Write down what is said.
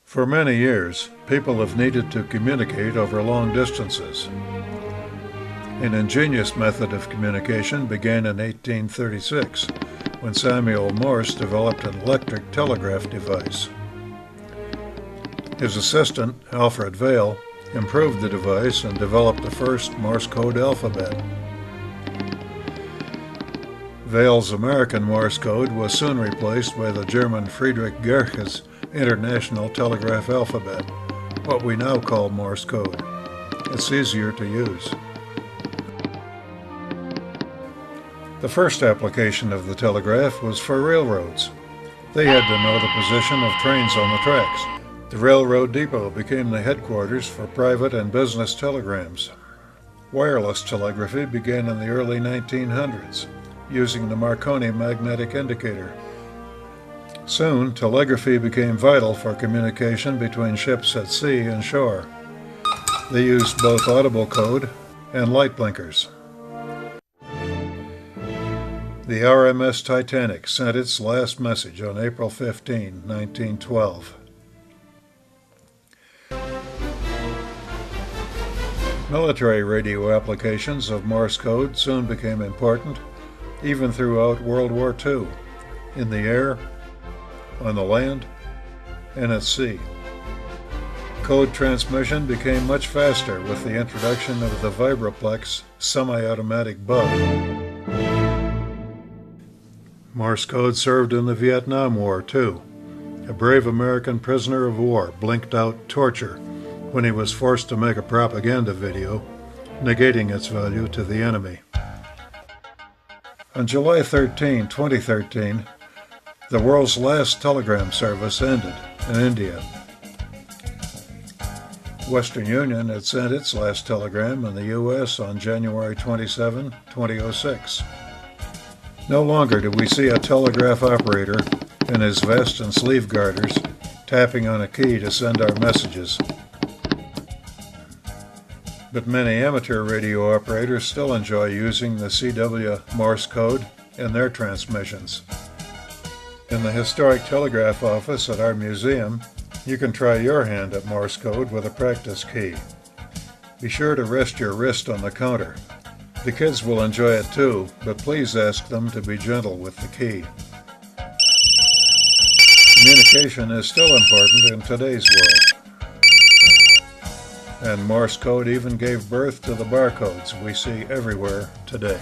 For many years, people have needed to communicate over long distances. An ingenious method of communication began in 1836, when Samuel Morse developed an electric telegraph device. His assistant, Alfred Vail, improved the device and developed the first Morse code alphabet. Vail's American Morse code was soon replaced by the German Friedrich Gerche's International Telegraph Alphabet, what we now call Morse code. It's easier to use. The first application of the telegraph was for railroads. They had to know the position of trains on the tracks. The railroad depot became the headquarters for private and business telegrams. Wireless telegraphy began in the early 1900s, using the Marconi magnetic indicator. Soon, telegraphy became vital for communication between ships at sea and shore. They used both audible code and light blinkers. The RMS Titanic sent its last message on April 15, 1912. Military radio applications of Morse code soon became important, even throughout World War II, in the air, on the land, and at sea. Code transmission became much faster with the introduction of the Vibraplex semi-automatic bug. Morse code served in the Vietnam War, too. A brave American prisoner of war blinked out torture when he was forced to make a propaganda video, negating its value to the enemy. On July 13, 2013, the world's last telegram service ended in India. Western Union had sent its last telegram in the U.S. on January 27, 2006. No longer do we see a telegraph operator in his vest and sleeve garters tapping on a key to send our messages. But many amateur radio operators still enjoy using the CW Morse code in their transmissions. In the Historic Telegraph Office at our museum, you can try your hand at Morse code with a practice key. Be sure to rest your wrist on the counter. The kids will enjoy it too, but please ask them to be gentle with the key. Communication is still important in today's world. And Morse code even gave birth to the barcodes we see everywhere today.